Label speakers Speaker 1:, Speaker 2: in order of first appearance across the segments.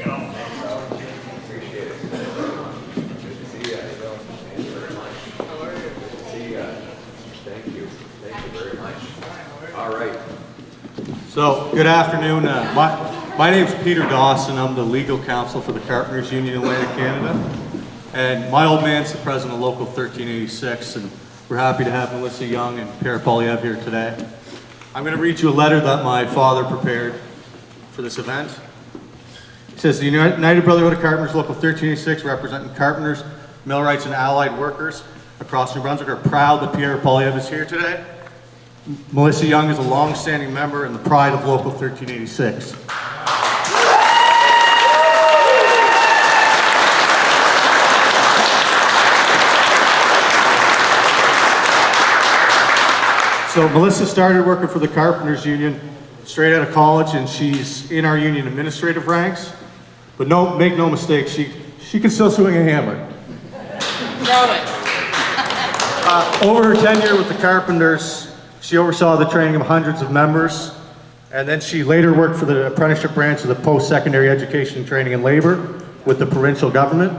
Speaker 1: Appreciate it. Good to see you. Thank you very much. How are you? Good to see you. Thank you. Thank you very much. All right.
Speaker 2: So, good afternoon. My name's Peter Dawson. I'm the legal counsel for the Carpenters Union in Atlantic Canada. And my old man's the president of Local 1386, and we're happy to have Melissa Young and Pierre Poilievre here today. I'm going to read you a letter that my father prepared for this event. It says, the United Brotherhood of Carpenters, Local 1386, representing carpenters, millwrights, and allied workers across New Brunswick, are proud that Pierre Poilievre is here today. Melissa Young is a long-standing member and the pride of Local 1386. So Melissa started working for the Carpenters Union straight out of college, and she's in our union administrative ranks. But make no mistake, she can still swing a hammer.
Speaker 3: Throw it.
Speaker 2: Over her tenure with the Carpenters, she oversaw the training of hundreds of members, and then she later worked for the apprenticeship branch of the post-secondary education training and labor with the provincial government,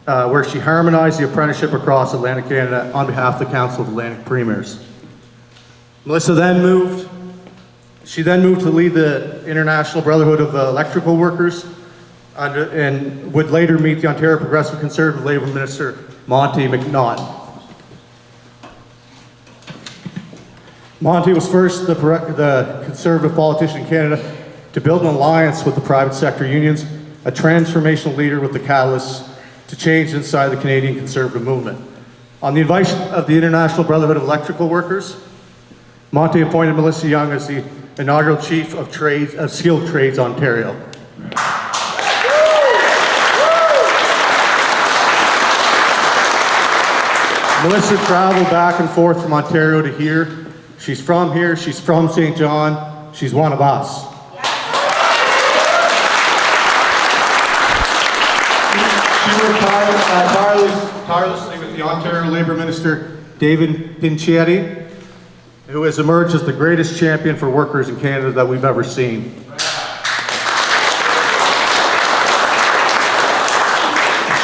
Speaker 2: where she harmonized the apprenticeship across Atlantic Canada on behalf of the Council of Atlantic Premiers. Melissa then moved to lead the International Brotherhood of Electrical Workers and would later meet the Ontario Progressive Conservative Labour Minister, Monty McNaught. Monty was first the Conservative politician in Canada to build an alliance with the private sector unions, a transformational leader with the catalyst to change inside the Canadian Conservative movement. On the advice of the International Brotherhood of Electrical Workers, Monty appointed Melissa Young as the inaugural Chief of Skilled Trades Ontario. Melissa traveled back and forth from Ontario to here. She's from here, she's from St. John, she's one of us. She worked tirelessly with the Ontario Labour Minister, David Pincietti, who has emerged as the greatest champion for workers in Canada that we've ever seen.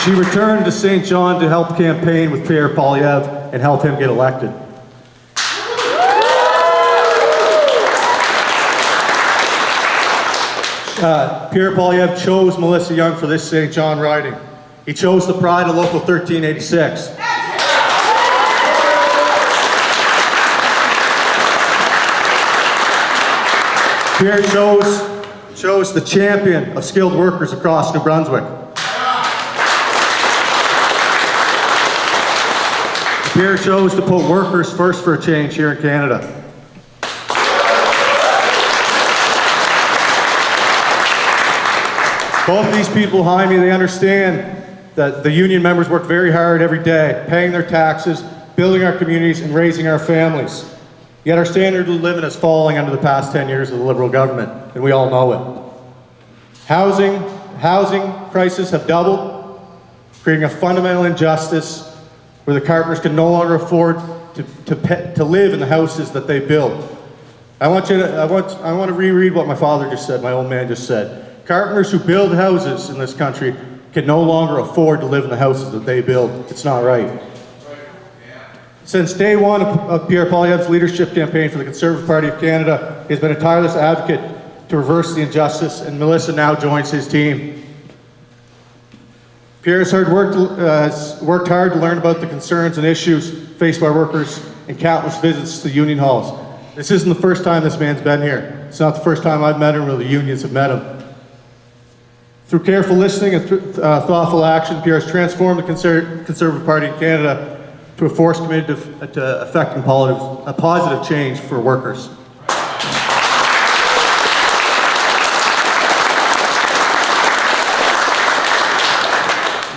Speaker 2: She returned to St. John to help campaign with Pierre Poilievre and help him get elected. Pierre Poilievre chose Melissa Young for this St. John riding. He chose the pride of Local 1386. Pierre chose the champion of skilled workers across New Brunswick. Pierre chose to put workers first for a change here in Canada. Both these people behind me, they understand that the union members work very hard every day, paying their taxes, building our communities, and raising our families. Yet our standard of living is falling under the past 10 years of the Liberal government, and we all know it. Housing prices have doubled, creating a fundamental injustice where the carpenters can no longer afford to live in the houses that they build. I want to reread what my father just said, my old man just said. Carpenters who build houses in this country can no longer afford to live in the houses that they build. It's not right. Since day one of Pierre Poilievre's leadership campaign for the Conservative Party of Canada, he has been a tireless advocate to reverse the injustice, and Melissa now joins his team. Pierre has worked hard to learn about the concerns and issues faced by workers in countless visits to union halls. This isn't the first time this man's been here. It's not the first time I've met him or the unions have met him. Through careful listening and thoughtful action, Pierre has transformed the Conservative Party in Canada to a force committed to effecting a positive change for workers.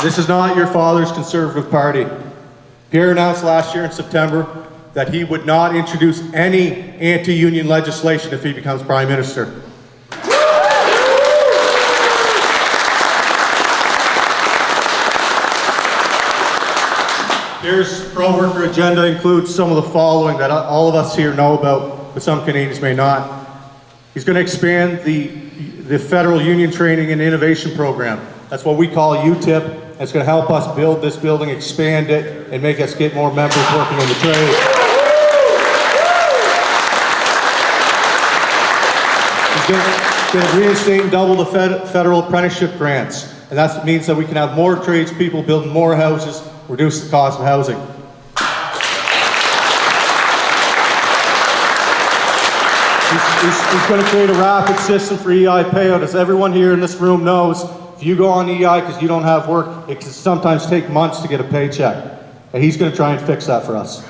Speaker 2: This is not your father's Conservative Party. Pierre announced last year in September that he would not introduce any anti-union legislation if he becomes Prime Minister. Pierre's pro-worker agenda includes some of the following that all of us here know about, but some Canadians may not. He's going to expand the the Federal Union Training and Innovation Program. That's what we call UTIP. It's going to help us build this building, expand it, and make us get more members working in the trade. It's going to reinstate and double the federal apprenticeship grants. And that means that we can have more tradespeople building more houses, reduce the cost of housing. He's going to create a rapid system for EI payout. As everyone here in this room knows, if you go on EI because you don't have work, it can sometimes take months to get a paycheck. And he's going to try and fix that for us.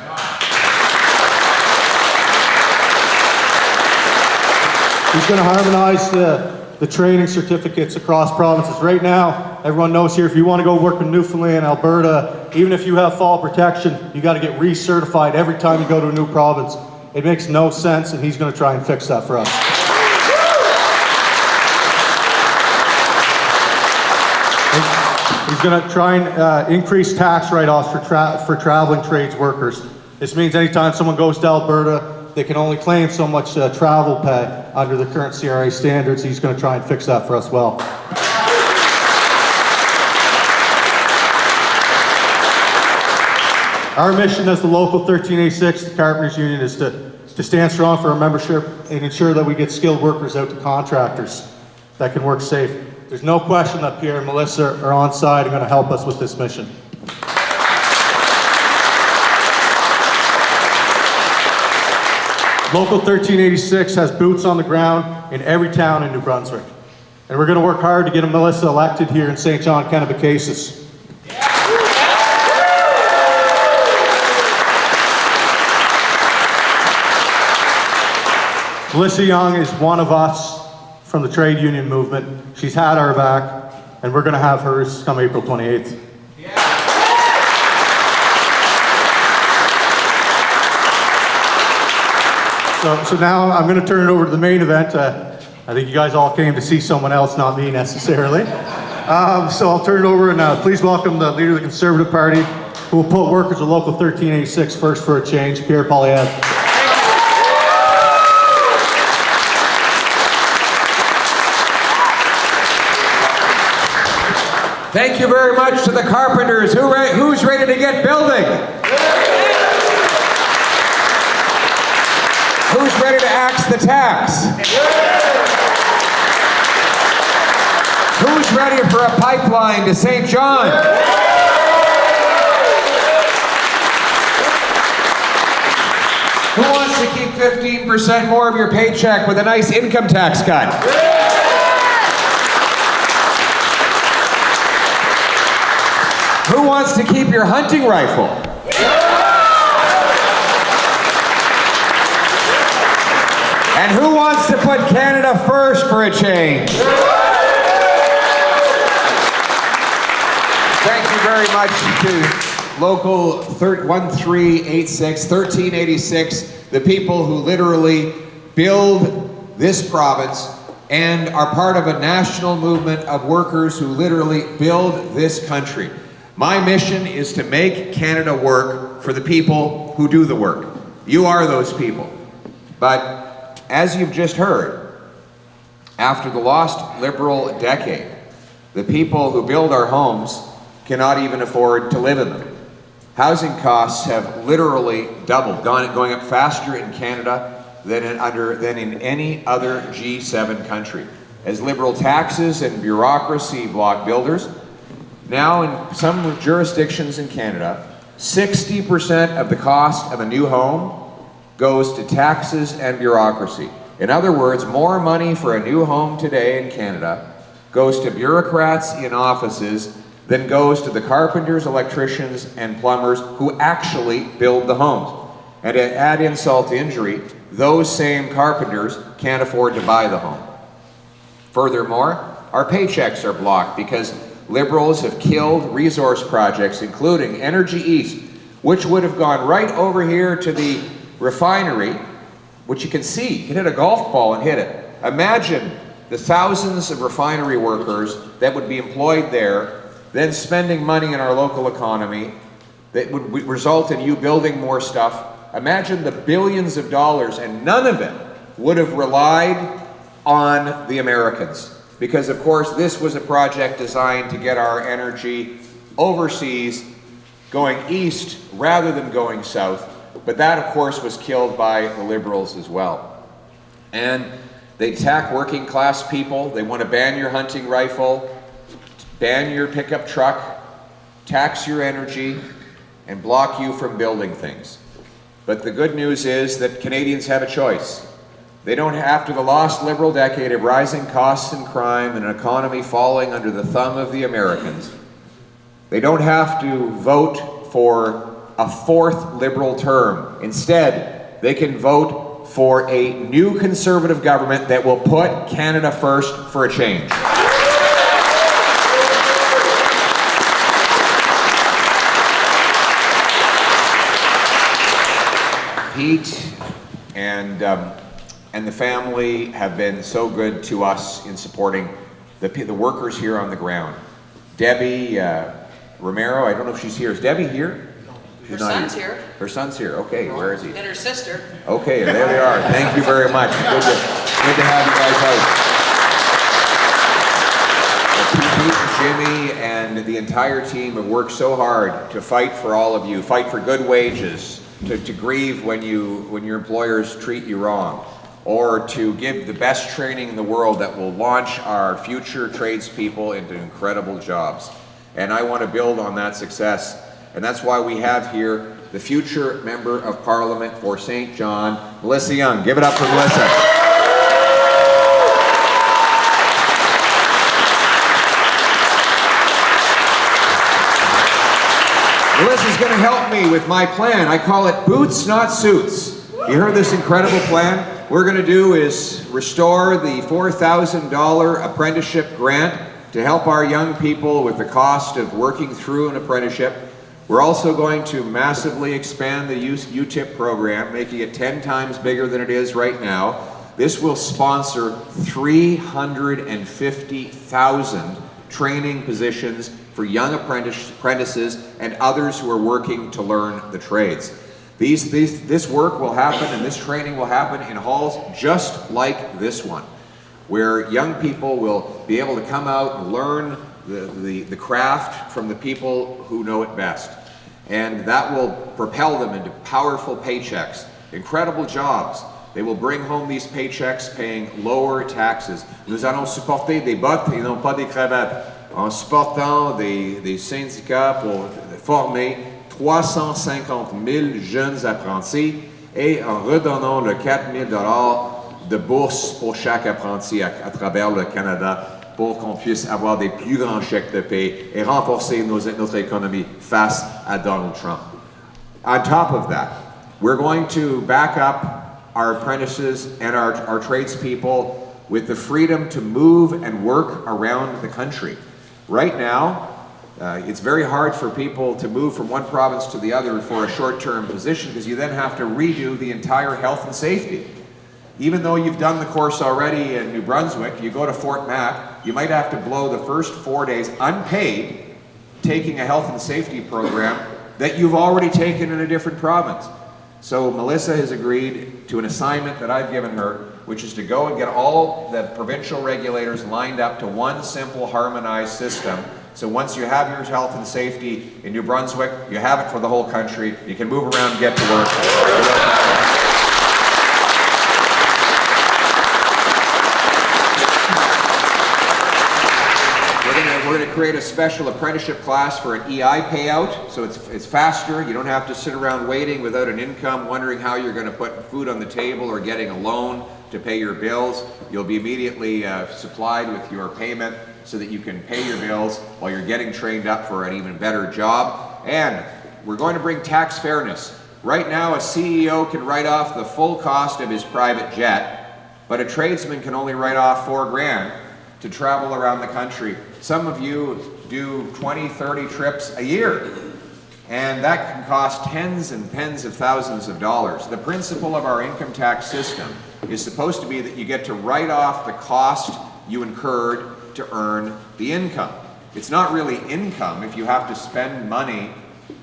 Speaker 2: He's going to harmonize the training certificates across provinces. Right now, everyone knows here, if you want to go work in Newfoundland, Alberta, even if you have fall protection, you got to get recertified every time you go to a new province. It makes no sense, and he's going to try and fix that for us. He's going to try and increase tax write-offs for traveling trades workers. This means anytime someone goes to Alberta, they can only claim so much travel pay under the current CRA standards. He's going to try and fix that for us well. Our mission as the local 1386, the Carpenters Union, is to stand strong for our membership and ensure that we get skilled workers out to contractors that can work safe. There's no question that Pierre and Melissa are on side and going to help us with this mission. Local 1386 has boots on the ground in every town in New Brunswick. And we're going to work hard to get Melissa elected here in St. John, Kennebecasis. Melissa Young is one of us from the trade union movement. She's had our back, and we're going to have hers come April 28th. So now I'm going to turn it over to the main event. I think you guys all came to see someone else, not me necessarily. So I'll turn it over and please welcome the leader of the Conservative Party, who will put workers of Local 1386 first for a change, Pierre Poilievre.
Speaker 1: Thank you very much to the Carpenters. Who's ready to get building? Who's ready to axe the tax? Who's ready for a pipeline to St. John? Who wants to keep 15% more of your paycheck with a nice income tax cut? Who wants to keep your hunting rifle? And who wants to put Canada first for a change? Thank you very much to Local 1386, the people who literally build this province and are part of a national movement of workers who literally build this country. My mission is to make Canada work for the people who do the work. You are those people. But as you've just heard, after the lost Liberal decade, the people who build our homes cannot even afford to live in them. Housing costs have literally doubled, going up faster in Canada than in any other G7 country. As Liberal taxes and bureaucracy block builders, now in some jurisdictions in Canada, 60% of the cost of a new home goes to taxes and bureaucracy. In other words, more money for a new home today in Canada goes to bureaucrats in offices than goes to the carpenters, electricians, and plumbers who actually build the homes. And to add insult to injury, those same carpenters can't afford to buy the home. Furthermore, our paychecks are blocked because Liberals have killed resource projects, including Energy East, which would have gone right over here to the refinery, which you can see. You can hit a golf ball and hit it. Imagine the thousands of refinery workers that would be employed there, then spending money in our local economy that would result in you building more stuff. Imagine the billions of dollars, and none of it would have relied on the Americans. because of course this was a project designed to get our energy overseas, going east rather than going south. But that of course was killed by the Liberals as well. And they attack working class people. They want to ban your hunting rifle, ban your pickup truck, tax your energy, and block you from building things. But the good news is that Canadians have a choice. They don't, after the lost Liberal decade of rising costs and crime and an economy falling under the thumb of the Americans, they don't have to vote for a fourth Liberal term. Instead, they can vote for a new Conservative government that will put Canada first for a change. Pete and the family have been so good to us in supporting the workers here on the ground. Debbie Romero, I don't know if she's here. Is Debbie here?
Speaker 3: Her son's here.
Speaker 1: Her son's here. Okay, where is he?
Speaker 3: And her sister.
Speaker 1: Okay, there they are. Thank you very much. Good to have you guys out. Pete and Jimmy and the entire team have worked so hard to fight for all of you, fight for good wages, to grieve when your employers treat you wrong, or to give the best training in the world that will launch our future tradespeople into incredible jobs. And I want to build on that success. And that's why we have here the future Member of Parliament for St. John, Melissa Young. Give it up for Melissa. Melissa's going to help me with my plan. I call it Boots, Not Suits. You heard this incredible plan? What we're going to do is restore the $4,000 apprenticeship grant to help our young people with the cost of working through an apprenticeship. We're also going to massively expand the UTIP program, making it 10 times bigger than it is right now. This will sponsor 350,000 training positions for young apprentices and others who are working to learn the trades. This work will happen and this training will happen in halls just like this one, where young people will be able to come out and learn the craft from the people who know it best. And that will propel them into powerful paychecks, incredible jobs. They will bring home these paychecks paying lower taxes. Nous allons supporter des bottes et non pas des cravates, en supportant des syndicats pour former 350 000 jeunes apprentis et en redonnant le 4 000 $ de bourse pour chaque apprenti à travers le Canada pour qu'on puisse avoir des plus grands chèques de paie et renforcer notre économie face à Donald Trump. On top of that, we're going to back up our apprentices and our tradespeople with the freedom to move and work around the country. Right now, it's very hard for people to move from one province to the other for a short-term position because you then have to redo the entire health and safety. Even though you've done the course already in New Brunswick, you go to Fort Mac, you might have to blow the first 4 days unpaid taking a health and safety program that you've already taken in a different province. So Melissa has agreed to an assignment that I've given her, which is to go and get all the provincial regulators lined up to one simple harmonized system. So once you have your health and safety in New Brunswick, you have it for the whole country. You can move around and get to work. We're going to create a special apprenticeship class for an EI payout, so it's faster. You don't have to sit around waiting without an income, wondering how you're going to put food on the table or getting a loan to pay your bills. You'll be immediately supplied with your payment so that you can pay your bills while you're getting trained up for an even better job. And we're going to bring tax fairness. Right now, a CEO can write off the full cost of his private jet, but a tradesman can only write off $4 grand to travel around the country. Some of you do 20, 30 trips a year, and that can cost tens and tens of thousands of dollars. The principle of our income tax system is supposed to be that you get to write off the cost you incurred to earn the income. It's not really income if you have to spend money,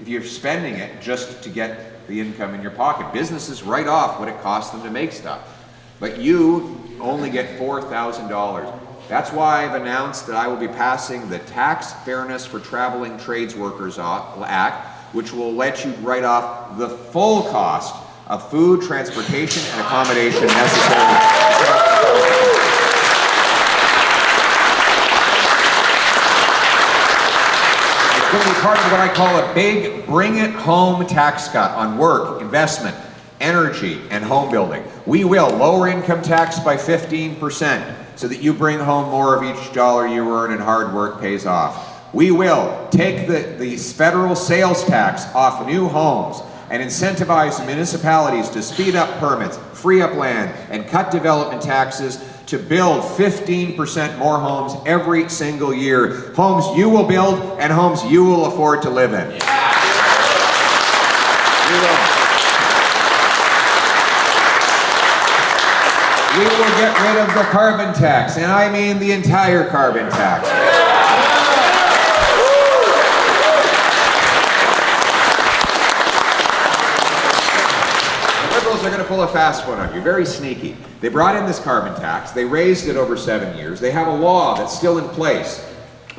Speaker 1: if you're spending it just to get the income in your pocket. Businesses write off what it costs them to make stuff, but you only get $4,000. That's why I've announced that I will be passing the Tax Fairness for Traveling Trades Workers Act, which will let you write off the full cost of food, transportation, and accommodation necessary. It's going to be part of what I call a big bring-it-home tax cut on work, investment, energy, and home building. We will lower income tax by 15% so that you bring home more of each dollar you earn and hard work pays off. We will take the federal sales tax off new homes and incentivize municipalities to speed up permits, free up land, and cut development taxes to build 15% more homes every single year. Homes you will build and homes you will afford to live in. We will get rid of the carbon tax, and I mean the entire carbon tax. The Liberals are going to pull a fast one on you, very sneaky. They brought in this carbon tax, they raised it over 7 years, they have a law that's still in place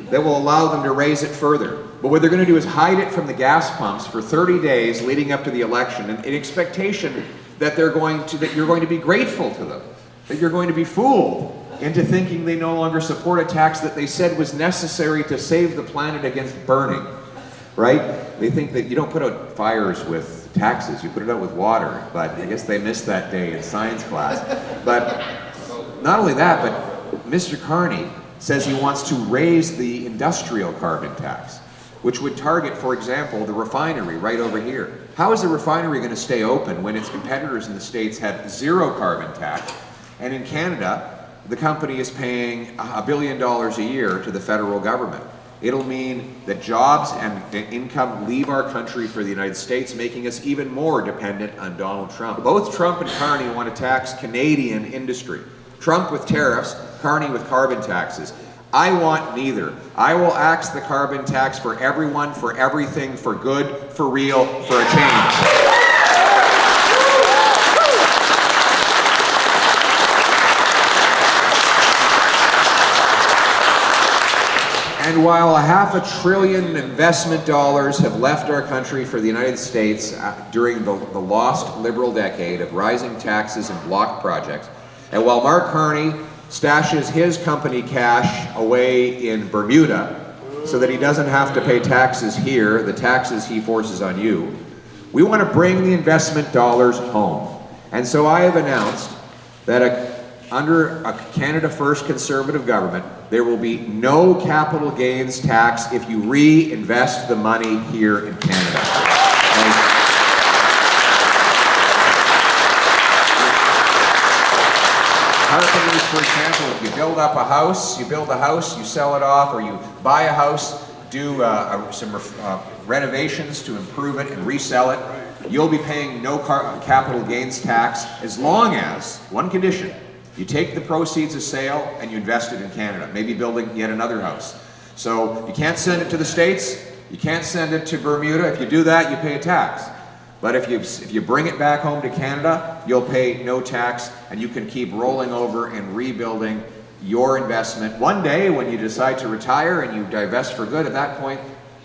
Speaker 1: that will allow them to raise it further. But what they're going to do is hide it from the gas pumps for 30 days leading up to the election in expectation that you're going to be grateful to them, that you're going to be fooled into thinking they no longer support a tax that they said was necessary to save the planet against burning, right? They think that you don't put out fires with taxes, you put it out with water, but I guess they missed that day in science class. But not only that, but Mr. Carney says he wants to raise the industrial carbon tax, which would target, for example, the refinery right over here. How is the refinery going to stay open when its competitors in the States have zero carbon tax? And in Canada, the company is paying $1 billion a year to the federal government. It'll mean that jobs and income leave our country for the United States, making us even more dependent on Donald Trump. Both Trump and Carney want to tax Canadian industry. Trump with tariffs, Carney with carbon taxes. I want neither. I will axe the carbon tax for everyone, for everything, for good, for real, for a change. And while $500 billion investment dollars have left our country for the United States during the lost Liberal decade of rising taxes and blocked projects, and while Mark Carney stashes his company cash away in Bermuda so that he doesn't have to pay taxes here, the taxes he forces on you, we want to bring the investment dollars home. And so I have announced that under a Canada First Conservative government, there will be no capital gains tax if you reinvest the money here in Canada. Carpenters, for example, if you build up a house, you sell it off, or you buy a house, do some renovations to improve it and resell it, you'll be paying no capital gains tax as long as, one condition, you take the proceeds of sale and you invest it in Canada, maybe building yet another house. So you can't send it to the States, you can't send it to Bermuda. If you do that, you pay a tax. But if you bring it back home to Canada, you'll pay no tax, and you can keep rolling over and rebuilding your investment. One day, when you decide to retire and you divest for good, at that point,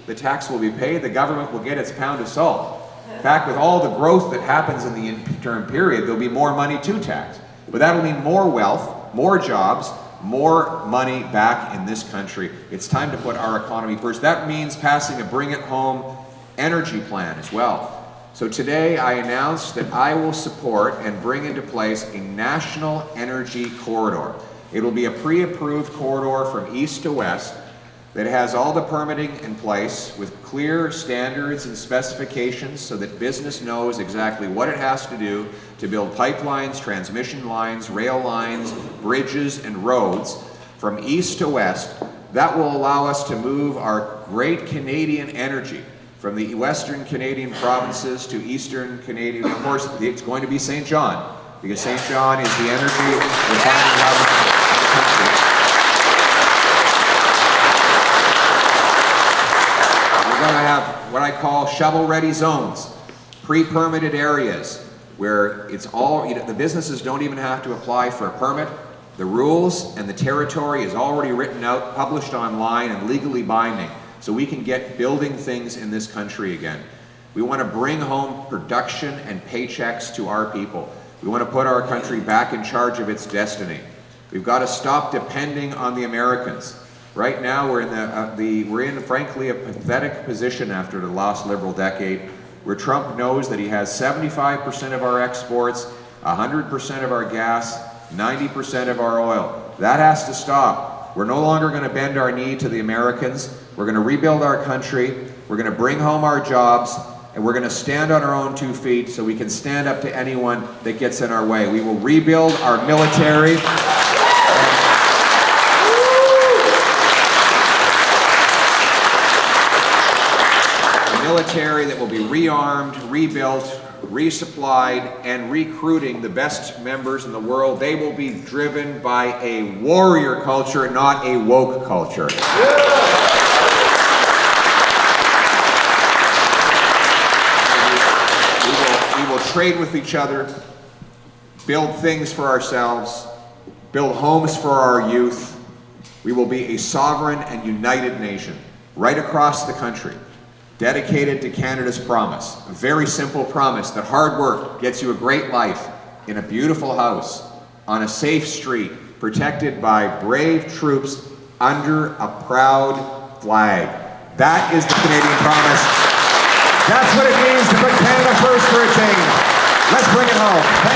Speaker 1: the tax will be paid, the government will get its pound of salt. In fact, with all the growth that happens in the interim period, there'll be more money to tax. But that'll mean more wealth, more jobs, more money back in this country. It's time to put our economy first. That means passing a bring it home energy plan as well. So today I announced that I will support and bring into place a national energy corridor. It'll be a pre-approved corridor from east to west that has all the permitting in place with clear standards and specifications so that business knows exactly what it has to do to build pipelines, transmission lines, rail lines, bridges, and roads from east to west. That will allow us to move our great Canadian energy from the western Canadian provinces to eastern Canadian. Of course, it's going to be St. John, because St. John is the energy refining hub of the country. We're going to have what I call shovel-ready zones, pre-permitted areas where it's all, the businesses don't even have to apply for a permit. The rules and the territory is already written out, published online, and legally binding, so we can get building things in this country again. We want to bring home production and paychecks to our people. We want to put our country back in charge of its destiny. We've got to stop depending on the Americans. Right now, we're in frankly a pathetic position after the last Liberal decade, where Trump knows that he has 75% of our exports, 100% of our gas, 90% of our oil. That has to stop. We're no longer going to bend our knee to the Americans. We're going to rebuild our country. We're going to bring home our jobs, and we're going to stand on our own 2 feet so we can stand up to anyone that gets in our way. We will rebuild our military. Military that will be rearmed, rebuilt, resupplied, and recruiting the best members in the world. They will be driven by a warrior culture, not a woke culture. We will trade with each other, build things for ourselves, build homes for our youth. We will be a sovereign and united nation right across the country, dedicated to Canada's promise, a very simple promise that hard work gets you a great life in a beautiful house, on a safe street, protected by brave troops under a proud flag. That is the Canadian promise. That's what it means to put Canada first for a change. Let's bring it home.